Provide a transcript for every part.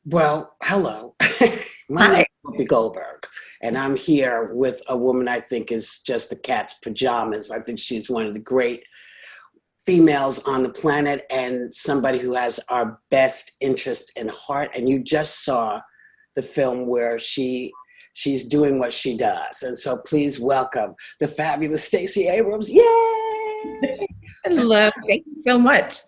Well, hello. My name Hi. is Whoopi Goldberg, and I'm here with a woman I think is just a cat's pajamas. I think she's one of the great females on the planet and somebody who has our best interest in heart. And you just saw the film where she's doing what she does. And so please welcome the fabulous Stacey Abrams. Yay! Hello. Thank you so much.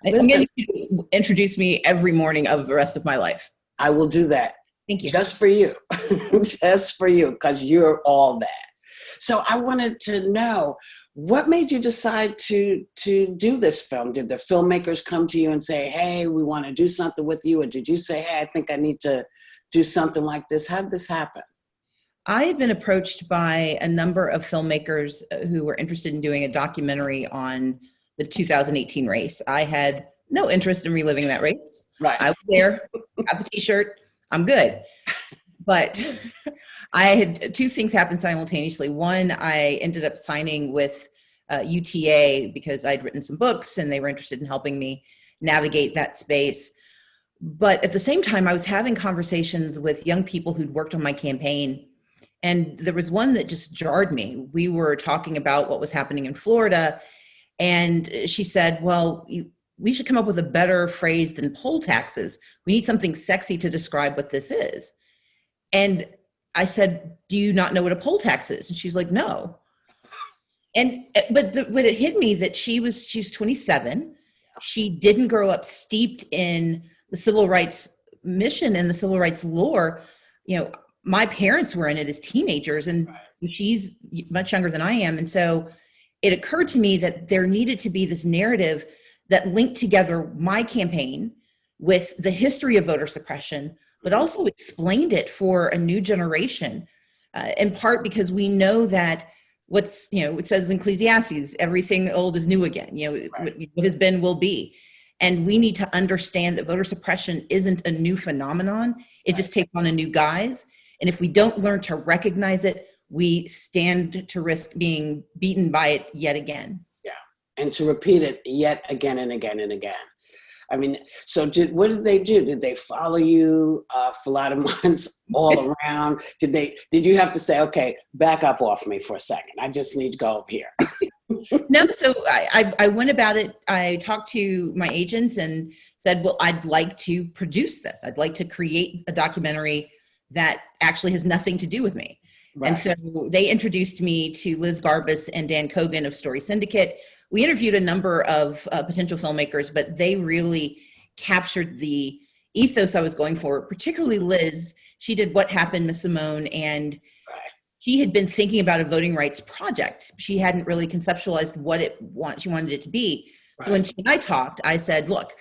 I'm Listen, going to introduce me every morning of the rest of my life. I will do that Thank you. just for you, just for you, because you're all that. So I wanted to know what made you decide to do this film? Did the filmmakers come to you and say, hey, we want to do something with you? Or did you say, hey, I think I need to do something like this? How did this happen? I have been approached by a number of filmmakers who were interested in doing a documentary on the 2018 race. I had no interest in reliving that race. Right. I was there, got the t-shirt, I'm good. But I had two things happen simultaneously. One, I ended up signing with UTA because I'd written some books and they were interested in helping me navigate that space. But at the same time, I was having conversations with young people who'd worked on my campaign. And there was one that just jarred me. We were talking about what was happening in Florida. And she said, well, we should come up with a better phrase than poll taxes. We need something sexy to describe what this is. And I said, do you not know what a poll tax is? And she's like, no. But it hit me that she was 27. She didn't grow up steeped in the civil rights mission and the civil rights lore. You know, my parents were in it as teenagers, and she's much younger than I am. And so it occurred to me that there needed to be this narrative that linked together my campaign with the history of voter suppression, but also explained it for a new generation, in part because we know that it says in Ecclesiastes, everything old is new again, what has been will be. And we need to understand that voter suppression isn't a new phenomenon. It just takes on a new guise. And if we don't learn to recognize it, we stand to risk being beaten by it yet again. Yeah. And to repeat it yet again and again and again. I mean, so what did they do? Did they follow you for a lot of months all around? Did you have to say, okay, back up off me for a second. I just need to go over here. No, so I went about it. I talked to my agents and said, well, I'd like to produce this. I'd like to create a documentary that actually has nothing to do with me. Right. And so they introduced me to Liz Garbus and Dan Kogan of Story Syndicate. We interviewed a number of potential filmmakers, but they really captured the ethos I was going for, particularly Liz. She did What Happened, Miss Simone, and she had been thinking about a voting rights project. She hadn't really conceptualized what she wanted it to be. Right. So when she and I talked, I said, look,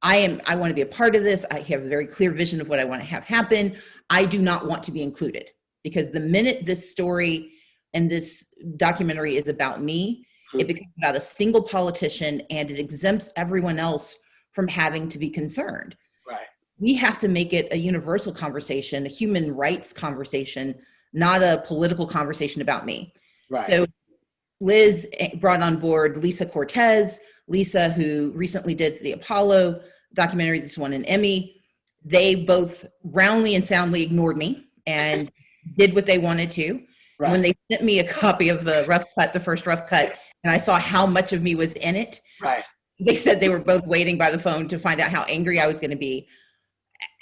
I want to be a part of this. I have a very clear vision of what I want to have happen. I do not want to be included, because the minute this story and this documentary is about me, it becomes about a single politician, and it exempts everyone else from having to be concerned. Right. We have to make it a universal conversation, a human rights conversation, not a political conversation about me. Right. So Liz brought on board Lisa Cortez, Lisa, who recently did the Apollo documentary, this won an Emmy. They both roundly and soundly ignored me and did what they wanted to. Right. When they sent me a copy of the first rough cut, and I saw how much of me was in it, right, they said they were both waiting by the phone to find out how angry I was going to be.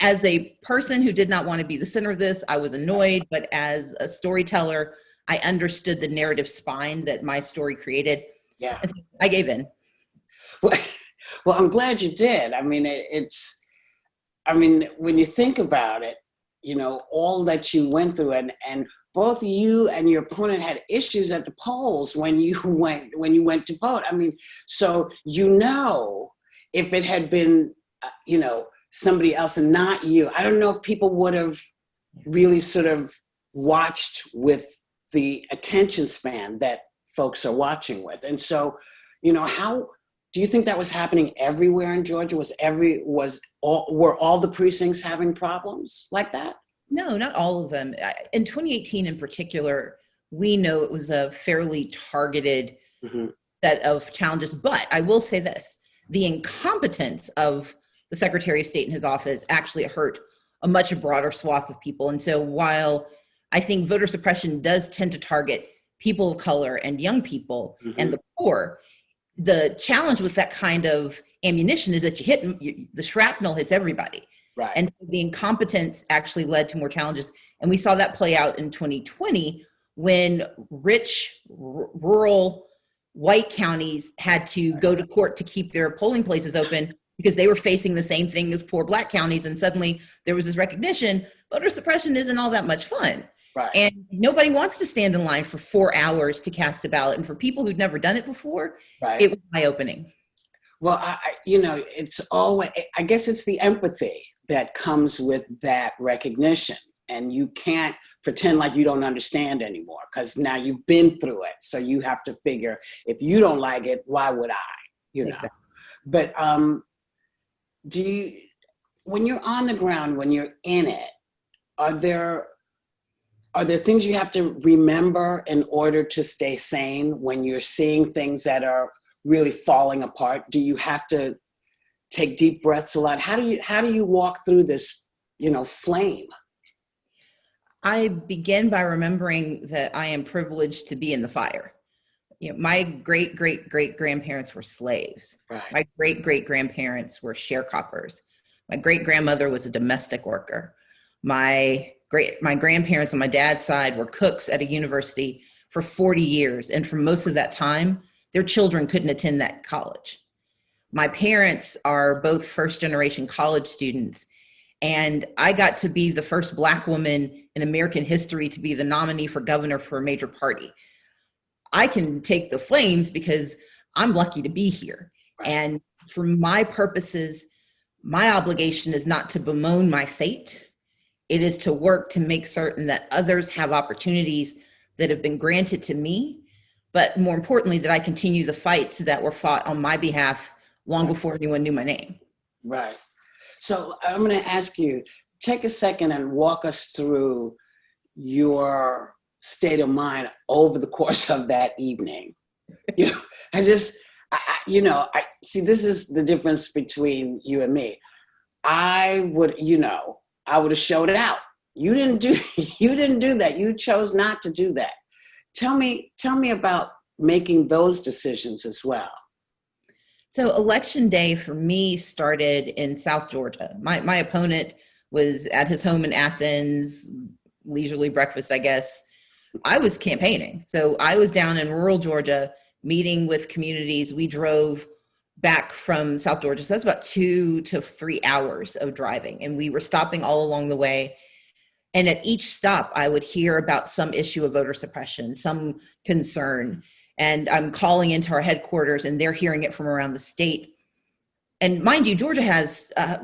As a person who did not want to be the center of this, I was annoyed, but as a storyteller, I understood the narrative spine that my story created. Yeah. And so I gave in. Well, I'm glad you did. I mean, when you think about it, all that you went through, and both you and your opponent had issues at the polls when you went to vote. I mean, so if it had been, somebody else and not you, I don't know if people would have really sort of watched with the attention span that folks are watching with. And so, how do you think that was happening everywhere in Georgia? Were all the precincts having problems like that? No, not all of them. In 2018 in particular, we know it was a fairly targeted set of challenges. But I will say this, the incompetence of the Secretary of State in his office actually hurt a much broader swath of people. And so while I think voter suppression does tend to target people of color and young people and the poor, the challenge with that kind of ammunition is that the shrapnel hits everybody. Right. And the incompetence actually led to more challenges. And we saw that play out in 2020 when rich, rural, white counties had to go to court to keep their polling places open because they were facing the same thing as poor Black counties. And suddenly there was this recognition, voter suppression isn't all that much fun. Right. And nobody wants to stand in line for 4 hours to cast a ballot. And for people who'd never done it before, it was eye-opening. Well, it's always, I guess it's the empathy that comes with that recognition. And you can't pretend like you don't understand anymore because now you've been through it. So you have to figure, if you don't like it, why would I? Exactly. But when you're on the ground, when you're in it, are there things you have to remember in order to stay sane when you're seeing things that are really falling apart? Do you have to take deep breaths a lot? How do you walk through this, flame? I begin by remembering that I am privileged to be in the fire. My great-great-great-grandparents were slaves. Right. My great-great-grandparents were sharecroppers. My great-grandmother was a domestic worker. My grandparents on my dad's side were cooks at a university for 40 years. And for most of that time, their children couldn't attend that college. My parents are both first-generation college students. And I got to be the first Black woman in American history to be the nominee for governor for a major party. I can take the flames because I'm lucky to be here. Right. And for my purposes, my obligation is not to bemoan my fate. It is to work to make certain that others have opportunities that have been granted to me, but more importantly, that I continue the fights that were fought on my behalf long before anyone knew my name. Right. So I'm going to ask you, take a second and walk us through your state of mind over the course of that evening. I see, this is the difference between you and me. I would have showed out. You didn't do that. You chose not to do that. Tell me about making those decisions as well. So election day for me started in South Georgia. My opponent was at his home in Athens, leisurely breakfast, I guess. I was campaigning. So I was down in rural Georgia meeting with communities. We drove back from South Georgia. So that's about 2 to 3 hours of driving. And we were stopping all along the way. And at each stop, I would hear about some issue of voter suppression, some concern. And I'm calling into our headquarters and they're hearing it from around the state. And mind you, Georgia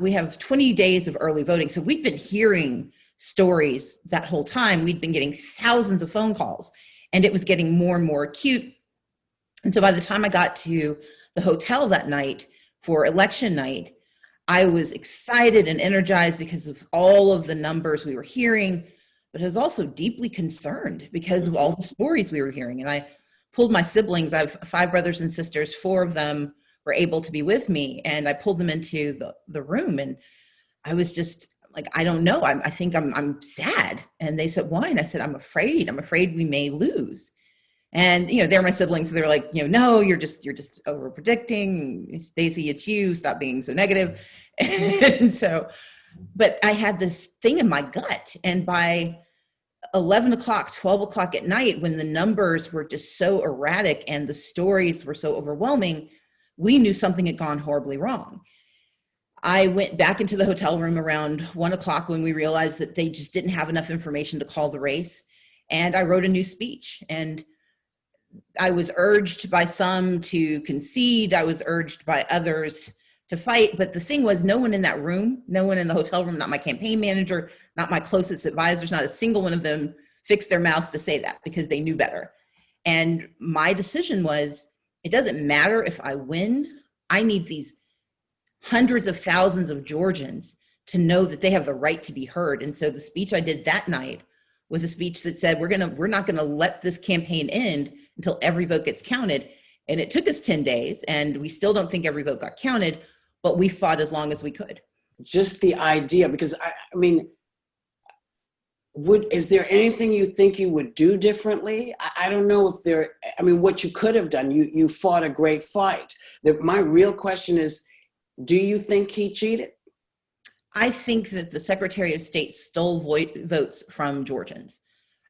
we have 20 days of early voting. So we've been hearing stories that whole time. We'd been getting thousands of phone calls and it was getting more and more acute. And so by the time I got to the hotel that night for election night, I was excited and energized because of all of the numbers we were hearing, but I was also deeply concerned because of all the stories we were hearing. And I pulled my siblings. I have 5 brothers and sisters. 4 of them were able to be with me. And I pulled them into the room and I was just like, I don't know. I think I'm sad. And they said, why? And I said, I'm afraid we may lose. And, they're my siblings. So they're like, no, you're just over predicting. Stacey, it's you. Stop being so negative. And so, but I had this thing in my gut. And by 11 o'clock, 12 o'clock at night, when the numbers were just so erratic and the stories were so overwhelming, we knew something had gone horribly wrong. I went back into the hotel room around 1 o'clock when we realized that they just didn't have enough information to call the race. And I wrote a new speech. And I was urged by some to concede. I was urged by others to fight. But the thing was, no one in that room, no one in the hotel room, not my campaign manager, not my closest advisors, not a single one of them fixed their mouths to say that because they knew better. And my decision was, it doesn't matter if I win. I need these hundreds of thousands of Georgians to know that they have the right to be heard. And so the speech I did that night was a speech that said, we're not gonna let this campaign end until every vote gets counted. And it took us 10 days and we still don't think every vote got counted. but we fought as long as we could. Just the idea, because I mean, is there anything you think you would do differently? I don't know if there, I mean, what you could have done, you fought a great fight. My real question is, do you think he cheated? I think that the Secretary of State stole votes from Georgians.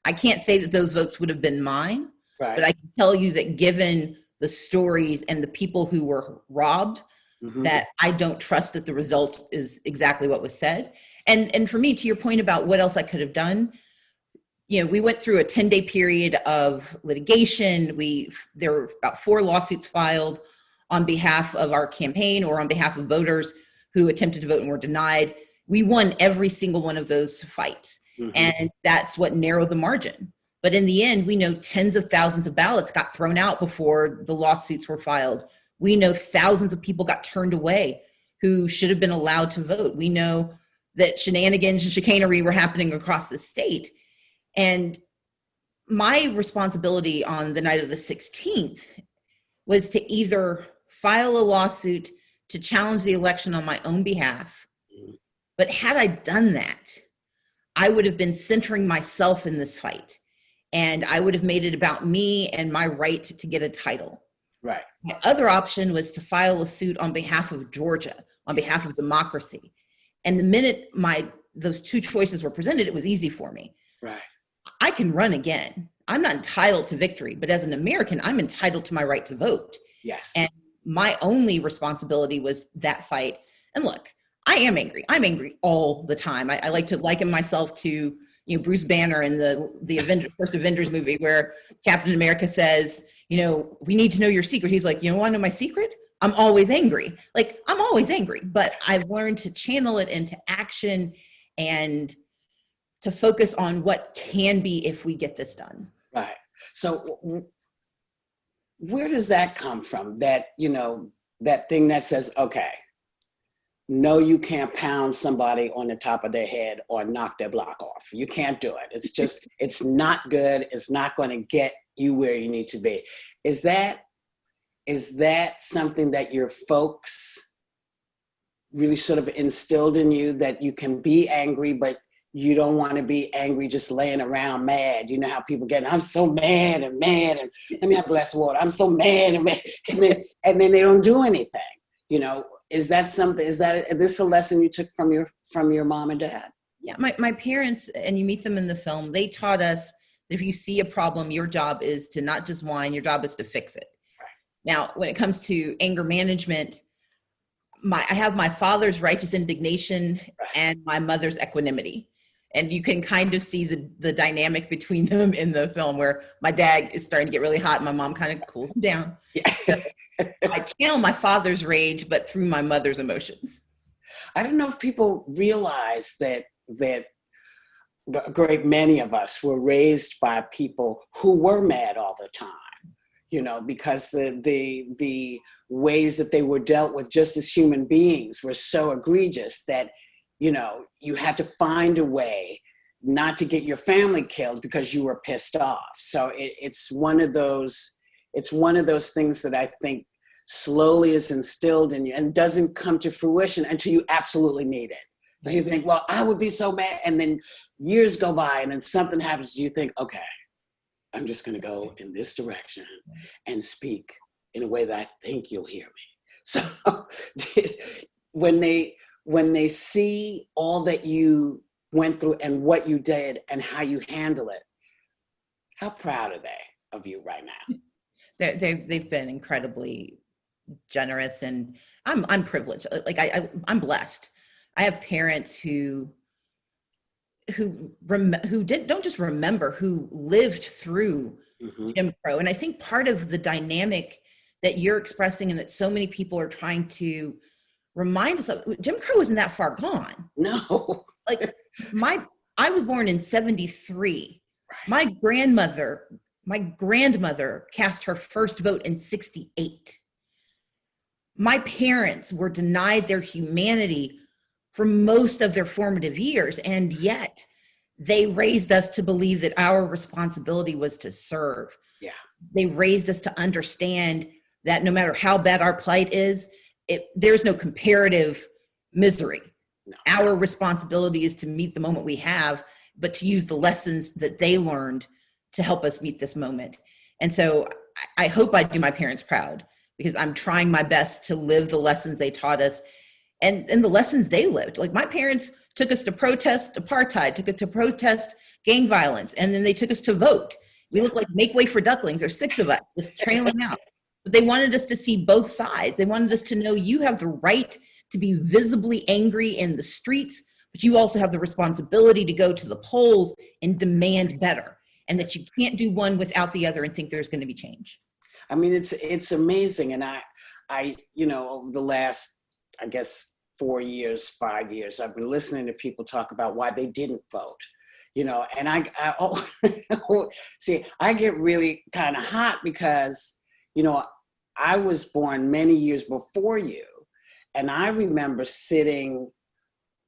I can't say that those votes would have been mine, Right. but I can tell you that given the stories and the people who were robbed, that I don't trust that the result is exactly what was said. And for me, to your point about what else I could have done, you know, we went through a 10-day period of litigation. There were about 4 lawsuits filed on behalf of our campaign or on behalf of voters who attempted to vote and were denied. We won every single one of those fights. And that's what narrowed the margin. But in the end, we know tens of thousands of ballots got thrown out before the lawsuits were filed. We know thousands of people got turned away who should have been allowed to vote. We know that shenanigans and chicanery were happening across the state. And my responsibility on the night of the 16th was to either file a lawsuit to challenge the election on my own behalf. But had I done that, I would have been centering myself in this fight. And I would have made it about me and my right to get a title. Right. My other option was to file a suit on behalf of Georgia, on behalf of democracy. And the minute those 2 choices were presented, it was easy for me. Right. I can run again. I'm not entitled to victory, but as an American, I'm entitled to my right to vote. Yes. And my only responsibility was that fight. And look, I am angry. I'm angry all the time. I like to liken myself to, you know, Bruce Banner in the Avengers, first Avengers movie, where Captain America says, you know, we need to know your secret. He's like, you don't want to know my secret? I'm always angry. Like, I'm always angry, but I've learned to channel it into action and to focus on what can be if we get this done. Right. So where does that come from? That, you know, that thing that says, okay, no, you can't pound somebody on the top of their head or knock their block off. You can't do it. It's just, it's not good. It's not going to get you where you need to be. Is that something that your folks really sort of instilled in you, that you can be angry, but you don't want to be angry just laying around mad? You know how people get, I'm so mad and let me have a glass of water. I'm so mad and mad. And then they don't do anything. You know, is this a lesson you took from your mom and dad? Yeah, my parents, and you meet them in the film, they taught us that if you see a problem, your job is to not just whine, your job is to fix it. Right. Now, when it comes to anger management, I have my father's righteous indignation and my mother's equanimity. And you can kind of see the dynamic between them in the film, where my dad is starting to get really hot and my mom kind of cools him down. Yeah. So I channel my father's rage, but through my mother's emotions. I don't know if people realize that a great many of us were raised by people who were mad all the time, you know, because the ways that they were dealt with just as human beings were so egregious that, you know, you had to find a way not to get your family killed because you were pissed off. So it's one of those things that I think slowly is instilled in you and doesn't come to fruition until you absolutely need it. Because you think, well, I would be so mad. And then years go by and then something happens. You think, okay, I'm just going to go in this direction and speak in a way that I think you'll hear me. So when they see all that you went through and what you did and how you handle it, how proud are they of you right now? They've been incredibly generous, and I'm privileged. Like I'm blessed. I have parents who don't just remember, who lived through Jim Crow. And I think part of the dynamic that you're expressing and that so many people are trying to remind us of, Jim Crow isn't that far gone. No. Like I was born in 73. Right. My grandmother cast her first vote in 68. My parents were denied their humanity for most of their formative years, and yet they raised us to believe that our responsibility was to serve. Yeah. They raised us to understand that no matter how bad our plight is, there's no comparative misery. No. Our responsibility is to meet the moment we have, but to use the lessons that they learned to help us meet this moment. And so I hope I do my parents proud, because I'm trying my best to live the lessons they taught us and the lessons they lived. Like, my parents took us to protest apartheid, took us to protest gang violence, and then they took us to vote. We look like Make Way for Ducklings. There's 6 of us just trailing out. But they wanted us to see both sides. They wanted us to know you have the right to be visibly angry in the streets, but you also have the responsibility to go to the polls and demand better, and that you can't do one without the other and think there's going to be change. I mean, it's amazing. And I, over the last, I guess, 4 years, 5 years, I've been listening to people talk about why they didn't vote, and see, I get really kind of hot because, I was born many years before you. And I remember sitting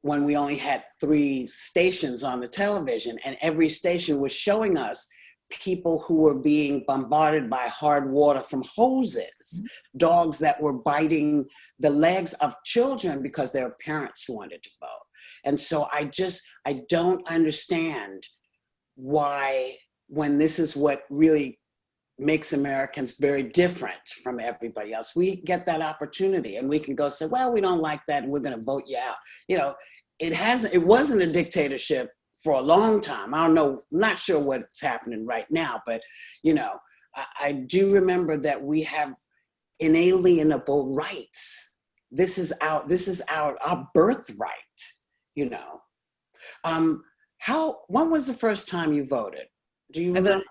when we only had 3 stations on the television, and every station was showing us people who were being bombarded by hard water from hoses, dogs that were biting the legs of children because their parents wanted to vote. And so I don't understand why, when this is what really makes Americans very different from everybody else, we get that opportunity and we can go say, well, we don't like that and we're going to vote you out. It wasn't a dictatorship for a long time. I don't know, I'm not sure what's happening right now, but I do remember that we have inalienable rights. This is our birthright. When was the first time you voted? Do you remember?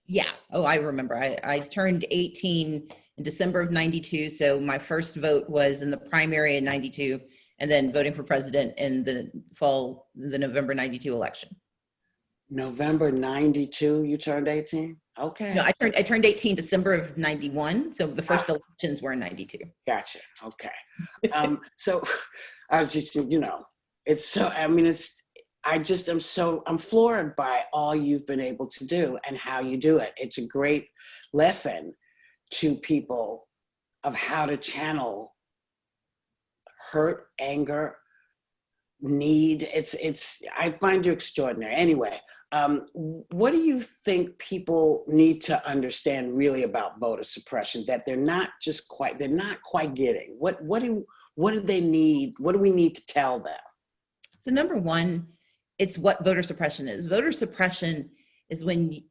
Yeah. Oh, I remember. I turned 18 in December of 92. So my first vote was in the primary in 92, and then voting for president in the November 92 election. November 92, you turned 18? Okay. No, I turned 18 December of 91. So the first elections were in 92. Gotcha. Okay. So I was just, it's so, I mean, I'm floored by all you've been able to do and how you do it. It's a great lesson to people of how to channel hurt, anger, need. I find you extraordinary. Anyway, what do you think people need to understand really about voter suppression that they're not quite getting? What do they need? What do we need to tell them? So number one, it's what voter suppression is. Voter suppression is when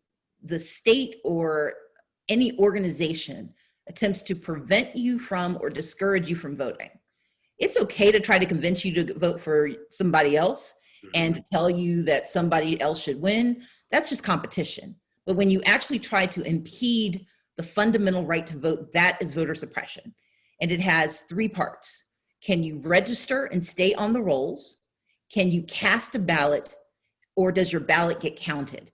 the state or any organization attempts to prevent you from or discourage you from voting. It's okay to try to convince you to vote for somebody else and to tell you that somebody else should win. That's just competition. But when you actually try to impede the fundamental right to vote, that is voter suppression. And it has 3 parts. Can you register and stay on the rolls? Can you cast a ballot, or does your ballot get counted?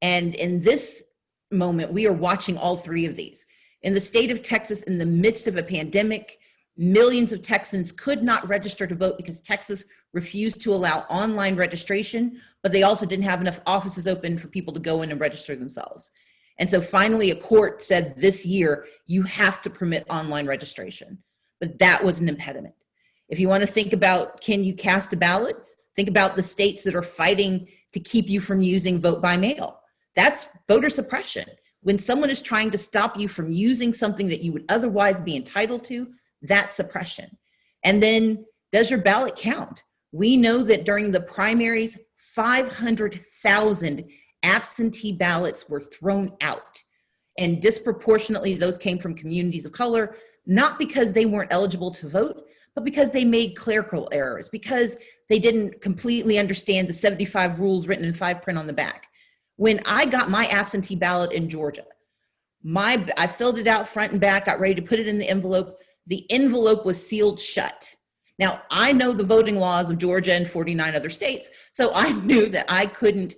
And in this moment, we are watching all 3 of these. In the state of Texas, in the midst of a pandemic, millions of Texans could not register to vote because Texas refused to allow online registration, but they also didn't have enough offices open for people to go in and register themselves. And so finally, a court said this year, you have to permit online registration. But that was an impediment. If you want to think about, can you cast a ballot? Think about the states that are fighting to keep you from using vote by mail. That's voter suppression. When someone is trying to stop you from using something that you would otherwise be entitled to, that's suppression. And then, does your ballot count? We know that during the primaries, 500,000 absentee ballots were thrown out. And disproportionately, those came from communities of color, not because they weren't eligible to vote, but because they made clerical errors, because they didn't completely understand the 75 rules written in 5 print on the back. When I got my absentee ballot in Georgia, I filled it out front and back, got ready to put it in the envelope. The envelope was sealed shut. Now, I know the voting laws of Georgia and 49 other states, so I knew that I couldn't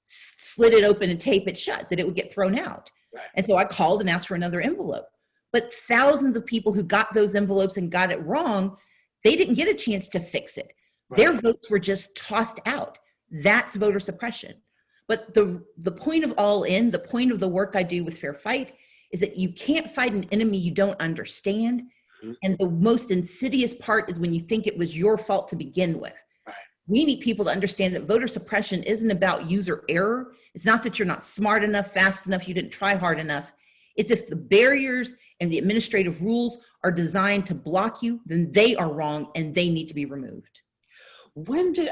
slit it open and tape it shut, that it would get thrown out. Right. And so I called and asked for another envelope. But thousands of people who got those envelopes and got it wrong, they didn't get a chance to fix it. Right. Their votes were just tossed out. That's voter suppression. But the point of All In, the point of the work I do with Fair Fight, is that you can't fight an enemy you don't understand. And the most insidious part is when you think it was your fault to begin with. Right. We need people to understand that voter suppression isn't about user error. It's not that you're not smart enough, fast enough, you didn't try hard enough. It's if the barriers and the administrative rules are designed to block you, then they are wrong and they need to be removed. When did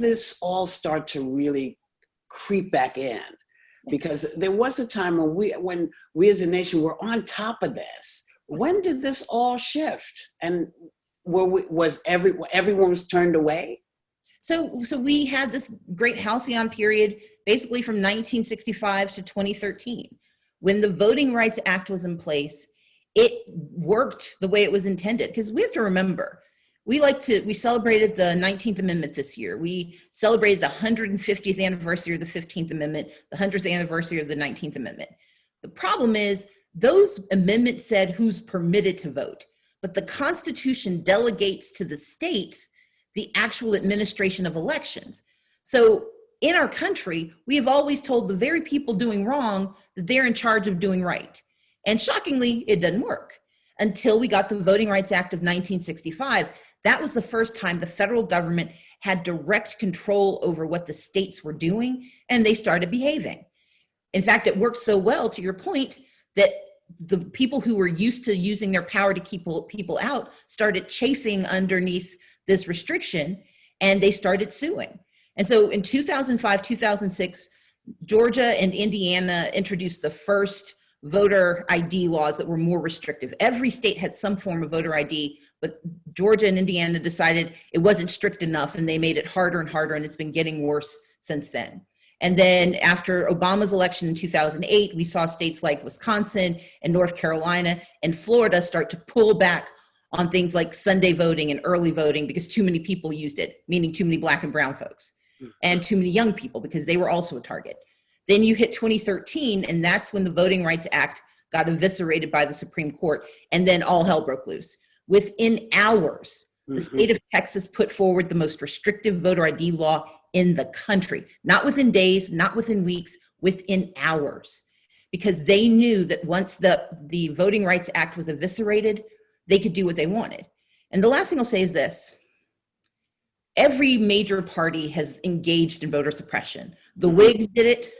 this all start to really creep back in? Because there was a time when we as a nation were on top of this. When did this all shift? And everyone was turned away? So we had this great halcyon period, basically from 1965 to 2013. When the Voting Rights Act was in place, it worked the way it was intended. Because we have to remember, we celebrated the 19th Amendment this year. We celebrated the 150th anniversary of the 15th Amendment, the 100th anniversary of the 19th Amendment. The problem is those amendments said who's permitted to vote, but the Constitution delegates to the states the actual administration of elections. So in our country, we have always told the very people doing wrong that they're in charge of doing right. And shockingly, it doesn't work until we got the Voting Rights Act of 1965. That was the first time the federal government had direct control over what the states were doing, and they started behaving. In fact, it worked so well, to your point, that the people who were used to using their power to keep people out started chafing underneath this restriction, and they started suing. And so in 2005, 2006, Georgia and Indiana introduced the first voter ID laws that were more restrictive. Every state had some form of voter ID, but Georgia and Indiana decided it wasn't strict enough, and they made it harder and harder, and it's been getting worse since then. And then after Obama's election in 2008, we saw states like Wisconsin and North Carolina and Florida start to pull back on things like Sunday voting and early voting because too many people used it, meaning too many Black and brown folks, and too many young people because they were also a target. Then you hit 2013, and that's when the Voting Rights Act got eviscerated by the Supreme Court, and then all hell broke loose. Within hours, the state of Texas put forward the most restrictive voter ID law in the country, not within days, not within weeks, within hours, because they knew that once the Voting Rights Act was eviscerated, they could do what they wanted. And the last thing I'll say is this. Every major party has engaged in voter suppression. The Whigs did it,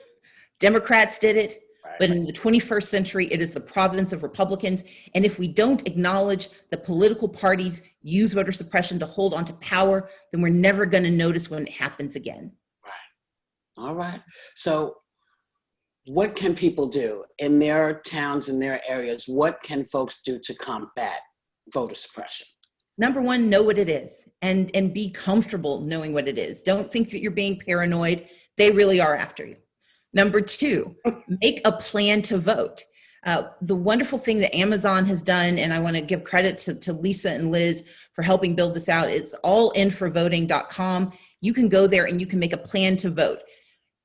Democrats did it, but in the 21st century, it is the province of Republicans. And if we don't acknowledge that political parties use voter suppression to hold on to power, then we're never going to notice when it happens again. Right. All right. So what can people do in their towns, in their areas? What can folks do to combat voter suppression? Number one, know what it is and be comfortable knowing what it is. Don't think that you're being paranoid. They really are after you. Number two, make a plan to vote. The wonderful thing that Amazon has done, and I want to give credit to Lisa and Liz for helping build this out, it's allinforvoting.com. You can go there and you can make a plan to vote.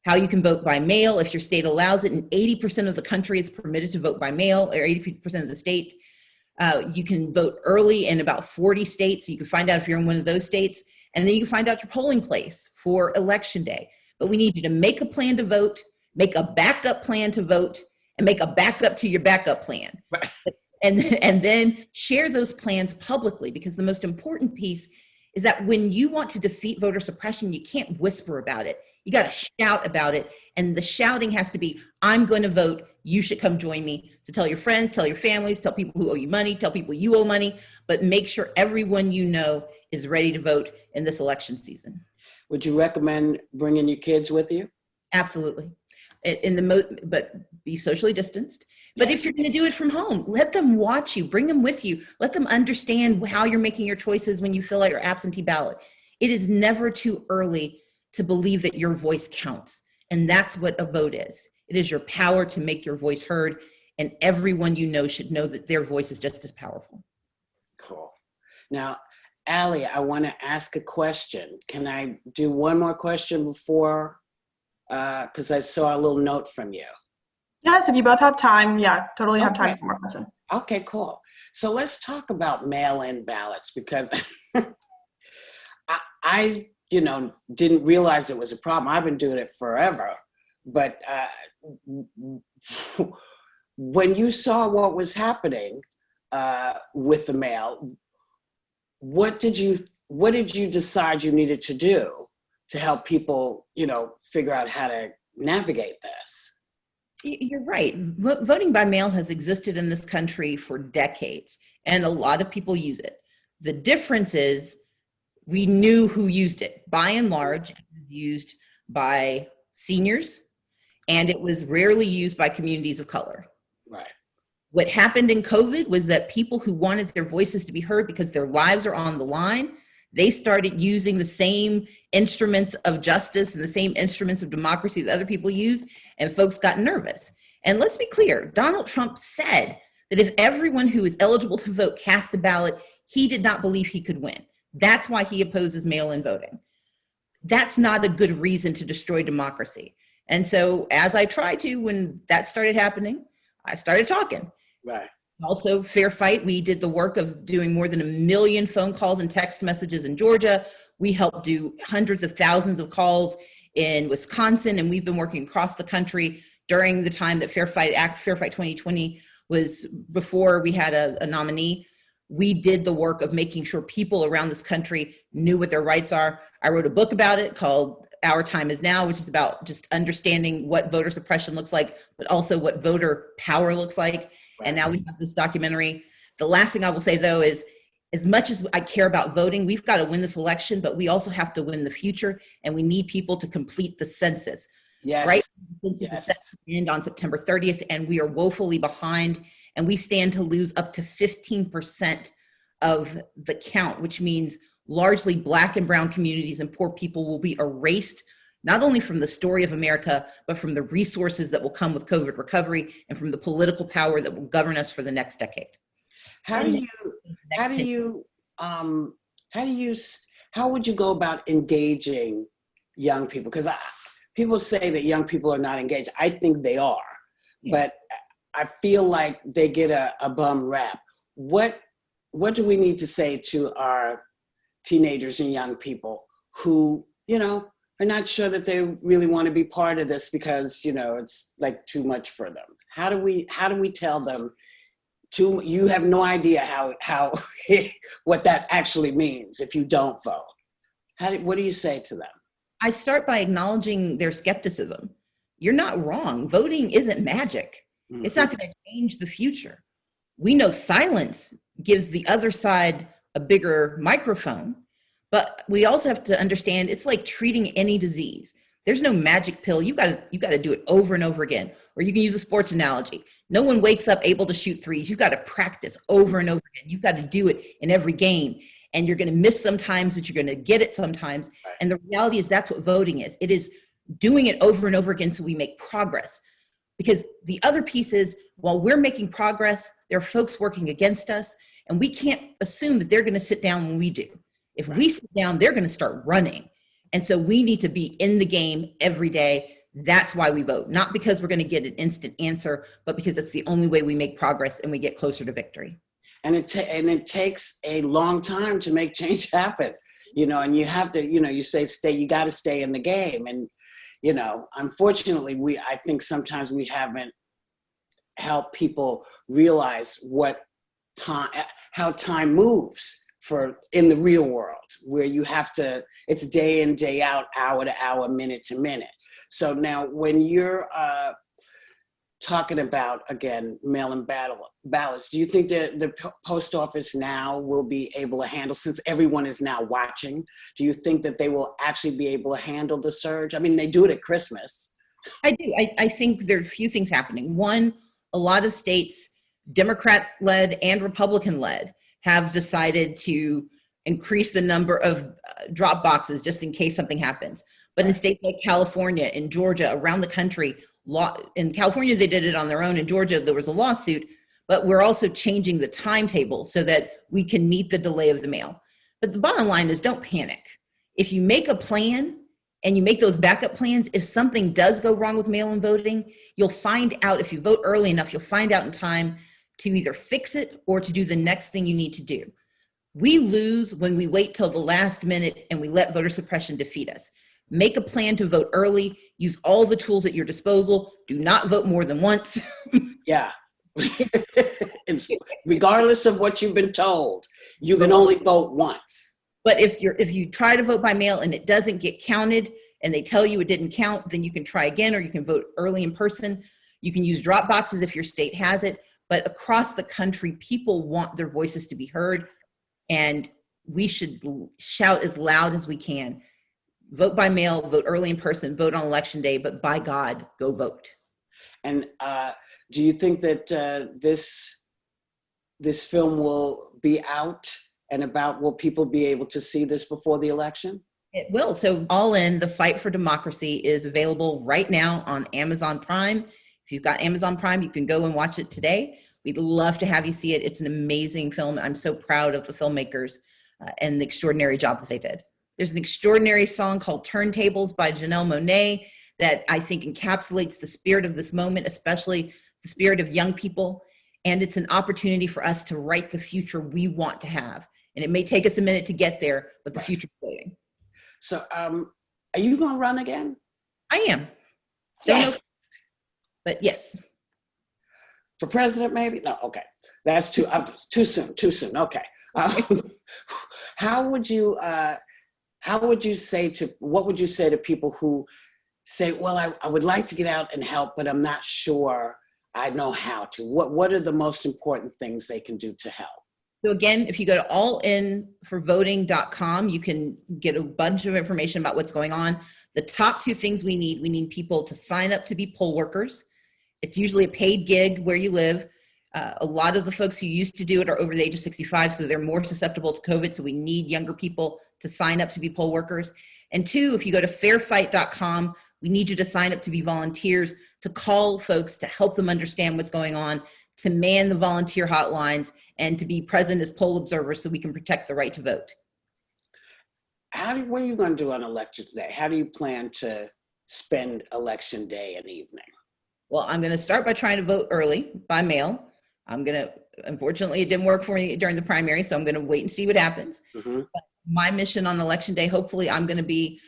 How you can vote by mail if your state allows it, and 80% of the country is permitted to vote by mail, or 80% of the state. You can vote early in about 40 states. So you can find out if you're in one of those states, and then you can find out your polling place for election day. But we need you to make a plan to vote, make a backup plan to vote, and make a backup to your backup plan. Right. And then share those plans publicly, because the most important piece is that when you want to defeat voter suppression, you can't whisper about it. You got to shout about it. And the shouting has to be, I'm going to vote. You should come join me. So tell your friends, tell your families, tell people who owe you money, tell people you owe money, but make sure everyone you know is ready to vote in this election season. Would you recommend bringing your kids with you? Absolutely. But be socially distanced. But Yes. if you're going to do it from home, let them watch you, bring them with you, let them understand how you're making your choices when you fill out your absentee ballot. It is never too early to believe that your voice counts. And that's what a vote is. It is your power to make your voice heard, and everyone you know should know that their voice is just as powerful. Cool. Now, Allie, I want to ask a question. Can I do one more question before, because I saw a little note from you. Yes, if you both have time, yeah, totally have time Okay. for more questions. Okay, cool. So let's talk about mail-in ballots, because I didn't realize it was a problem. I've been doing it forever, but when you saw what was happening with the mail, what did you decide you needed to do to help people, figure out how to navigate this? You're right. Voting by mail has existed in this country for decades, and a lot of people use it. The difference is we knew who used it. By and large, it was used by seniors, and it was rarely used by communities of color. Right. What happened in COVID was that people who wanted their voices to be heard because their lives are on the line, they started using the same instruments of justice and the same instruments of democracy that other people used, and folks got nervous. And let's be clear, Donald Trump said that if everyone who is eligible to vote cast a ballot, he did not believe he could win. That's why he opposes mail-in voting. That's not a good reason to destroy democracy. And so as I tried to, when that started happening, I started talking. Right. Also, Fair Fight, we did the work of doing more than 1 million phone calls and text messages in Georgia. We helped do hundreds of thousands of calls in Wisconsin, and we've been working across the country during the time that Fair Fight 2020 was before we had a nominee. We did the work of making sure people around this country knew what their rights are. I wrote a book about it called Our Time Is Now, which is about just understanding what voter suppression looks like, but also what voter power looks like. Right. And now we have this documentary. The last thing I will say, though, is as much as I care about voting, we've got to win this election, but we also have to win the future, and we need people to complete the census. Yes. Right? The census is set to end on September 30th, and we are woefully behind, and we stand to lose up to 15% of the count, which means largely Black and brown communities and poor people will be erased, not only from the story of America, but from the resources that will come with COVID recovery and from the political power that will govern us for the next decade. How would you go about engaging young people? Because people say that young people are not engaged. I think they are, but I feel like they get a bum rap. What do we need to say to our teenagers and young people who, are not sure that they really want to be part of this because, it's like too much for them? How do we tell them you have no idea how what that actually means if you don't vote? What do you say to them? I start by acknowledging their skepticism. You're not wrong. Voting isn't magic. Mm-hmm. It's not going to change the future. We know silence gives the other side a bigger microphone, but we also have to understand it's like treating any disease. There's no magic pill. You got to do it over and over again. Or you can use a sports analogy. No one wakes up able to shoot threes. You got to practice over and over again. You got to do it in every game. And you're going to miss sometimes, but you're going to get it sometimes. Right. And the reality is that's what voting is. It is doing it over and over again so we make progress. Because the other piece is, while we're making progress, there are folks working against us, and we can't assume that they're going to sit down when we do. If we sit down, they're going to start running. And so we need to be in the game every day. That's why we vote. Not because we're going to get an instant answer, but because it's the only way we make progress and we get closer to victory. And it takes a long time to make change happen, and you have to, you say you got to stay in the game. And, unfortunately, I think sometimes we haven't helped people realize how time moves in the real world, where you have to, it's day in, day out, hour to hour, minute to minute. So now when you're talking about, again, mail-in ballots, do you think that the post office now will be able to handle, since everyone is now watching, do you think that they will actually be able to handle the surge? I mean, they do it at Christmas. I do. I think there are a few things happening. One, a lot of states, Democrat-led and Republican-led, have decided to increase the number of drop boxes just in case something happens. But in states like California, in Georgia, around the country, in California, they did it on their own. In Georgia, there was a lawsuit, but we're also changing the timetable so that we can meet the delay of the mail. But the bottom line is, don't panic. If you make a plan and you make those backup plans, if something does go wrong with mail-in voting, you'll find out, if you vote early enough, you'll find out in time to either fix it or to do the next thing you need to do. We lose when we wait till the last minute and we let voter suppression defeat us. Make a plan to vote early, use all the tools at your disposal. Do not vote more than once. Yeah. It's, regardless of what you've been told, you can only vote once. But if you try to vote by mail and it doesn't get counted and they tell you it didn't count, then you can try again, or you can vote early in person. You can use drop boxes if your state has it. But across the country, people want their voices to be heard, and we should shout as loud as we can. Vote by mail, vote early in person, vote on election day, but by God, go vote. And do you think that this film will be out and about? Will people be able to see this before the election? It will. So All In, The Fight for Democracy is available right now on Amazon Prime. If you've got Amazon Prime, you can go and watch it today. We'd love to have you see it. It's an amazing film. I'm so proud of the filmmakers and the extraordinary job that they did. There's an extraordinary song called Turntables by Janelle Monáe that I think encapsulates the spirit of this moment, especially the spirit of young people. And it's an opportunity for us to write the future we want to have. And it may take us a minute to get there, but the future is waiting. So are you going to run again? I am. Yes. But yes. For president, maybe? No, okay. That's too soon. Okay. What would you say to people who say, well, I would like to get out and help, but I'm not sure I know how to? What are the most important things they can do to help? So again, if you go to allinforvoting.com, you can get a bunch of information about what's going on. The top two things we need people to sign up to be poll workers. It's usually a paid gig where you live. A lot of the folks who used to do it are over the age of 65, so they're more susceptible to COVID. So we need younger people to sign up to be poll workers. And two, if you go to fairfight.com, we need you to sign up to be volunteers, to call folks, to help them understand what's going on, to man the volunteer hotlines, and to be present as poll observers so we can protect the right to vote. What are you going to do on election day? How do you plan to spend election day and evening? Well, I'm going to start by trying to vote early by mail. Unfortunately, it didn't work for me during the primary, so I'm going to wait and see what happens. Mm-hmm. But my mission on election day, hopefully I'm going to be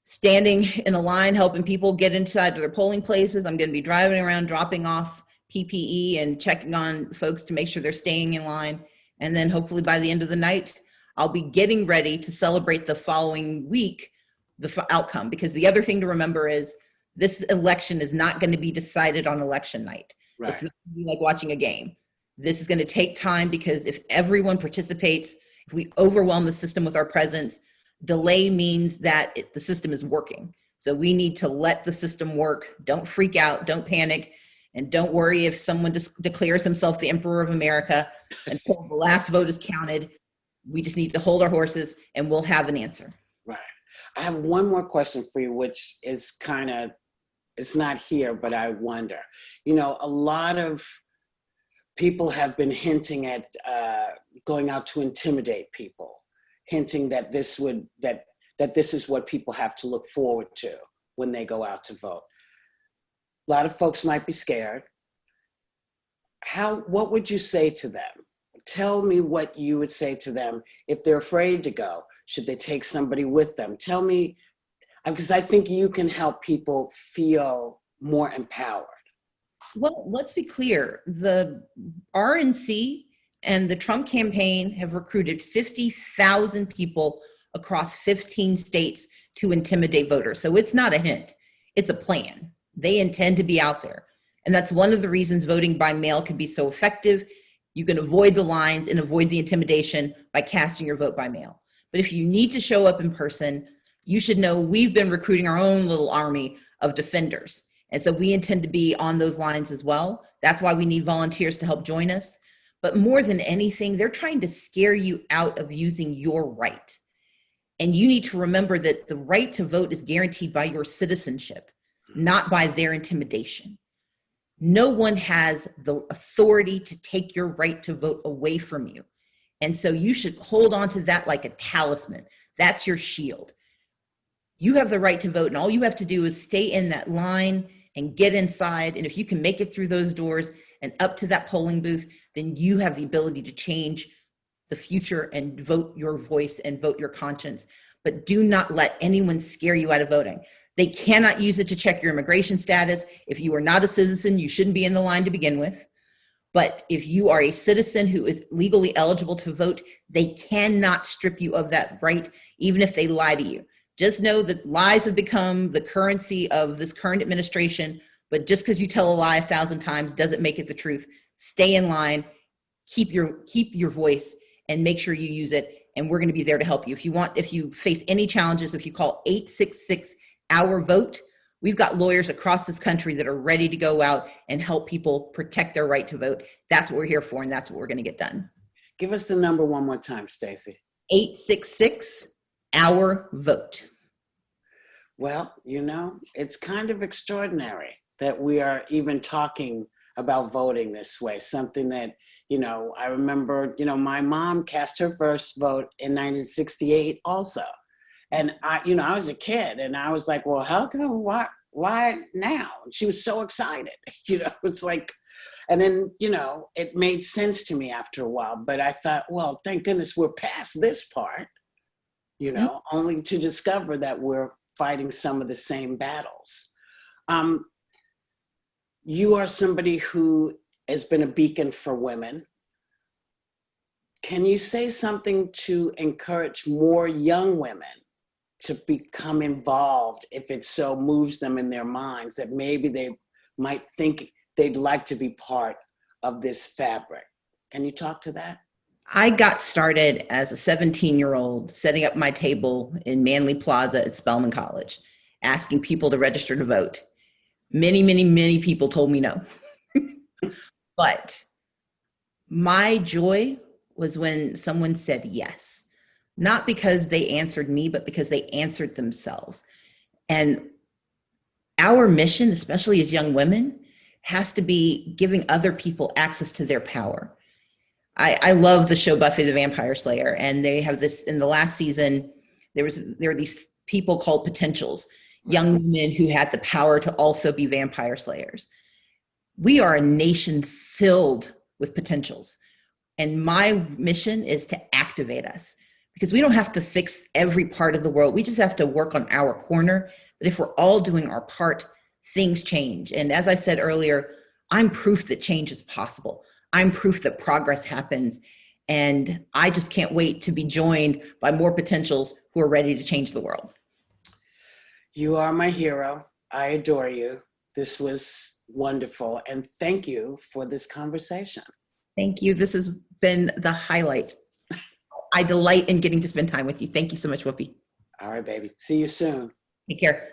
standing in a line, helping people get inside their polling places. I'm going to be driving around, dropping off PPE and checking on folks to make sure they're staying in line. And then hopefully by the end of the night, I'll be getting ready to celebrate the following week, the outcome. Because the other thing to remember is this election is not going to be decided on election night. Right. It's not going to be like watching a game. This is going to take time, because if everyone participates, if we overwhelm the system with our presence, delay means that the system is working. So we need to let the system work. Don't freak out, don't panic, and don't worry if someone declares himself the Emperor of America until the last vote is counted. We just need to hold our horses and we'll have an answer. Right. I have one more question for you, which is it's not here, but I wonder. A lot of people have been hinting at going out to intimidate people, hinting that this is what people have to look forward to when they go out to vote. A lot of folks might be scared. What would you say to them? Tell me what you would say to them if they're afraid to go. Should they take somebody with them? Tell me, because I think you can help people feel more empowered. Well, let's be clear. The RNC and the Trump campaign have recruited 50,000 people across 15 states to intimidate voters. So it's not a hint, it's a plan. They intend to be out there. And that's one of the reasons voting by mail can be so effective. You can avoid the lines and avoid the intimidation by casting your vote by mail. But if you need to show up in person, you should know we've been recruiting our own little army of defenders. And so we intend to be on those lines as well. That's why we need volunteers to help join us. But more than anything, they're trying to scare you out of using your right. And you need to remember that the right to vote is guaranteed by your citizenship, not by their intimidation. No one has the authority to take your right to vote away from you. And so you should hold on to that like a talisman. That's your shield. You have the right to vote, and all you have to do is stay in that line and get inside. And if you can make it through those doors and up to that polling booth, then you have the ability to change the future and vote your voice and vote your conscience. But do not let anyone scare you out of voting. They cannot use it to check your immigration status. If you are not a citizen, you shouldn't be in the line to begin with. But if you are a citizen who is legally eligible to vote, they cannot strip you of that right, even if they lie to you. Just know that lies have become the currency of this current administration, but just because you tell a lie 1,000 times doesn't make it the truth. Stay in line, keep your voice, and make sure you use it. And we're going to be there to help you. If you face any challenges, if you call 866-OUR-VOTE, we've got lawyers across this country that are ready to go out and help people protect their right to vote. That's what we're here for, and that's what we're going to get done. Give us the number one more time, Stacey. 866-OUR-VOTE. Well, it's kind of extraordinary that we are even talking about voting this way, something that, I remember, my mom cast her first vote in 1968 also. And I was a kid and I was like, well, how come, why now? And she was so excited, it's like, and then, it made sense to me after a while, but I thought, well, thank goodness we're past this part, only to discover that we're fighting some of the same battles. You are somebody who has been a beacon for women. Can you say something to encourage more young women to become involved if it so moves them in their minds that maybe they might think they'd like to be part of this fabric? Can you talk to that? I got started as a 17-year-old setting up my table in Manley Plaza at Spelman College, asking people to register to vote. Many, many, many people told me no. But my joy was when someone said yes, not because they answered me, but because they answered themselves. And our mission, especially as young women, has to be giving other people access to their power. I love the show Buffy the Vampire Slayer, and they have this in the last season. There are these people called potentials, young women who had the power to also be vampire slayers. We are a nation filled with potentials, and my mission is to activate us, because we don't have to fix every part of the world. We just have to work on our corner. But if we're all doing our part, things change. And as I said earlier, I'm proof that change is possible. I'm proof that progress happens. And I just can't wait to be joined by more potentials who are ready to change the world. You are my hero. I adore you. This was wonderful. And thank you for this conversation. Thank you. This has been the highlight. I delight in getting to spend time with you. Thank you so much, Whoopi. All right, baby. See you soon. Take care.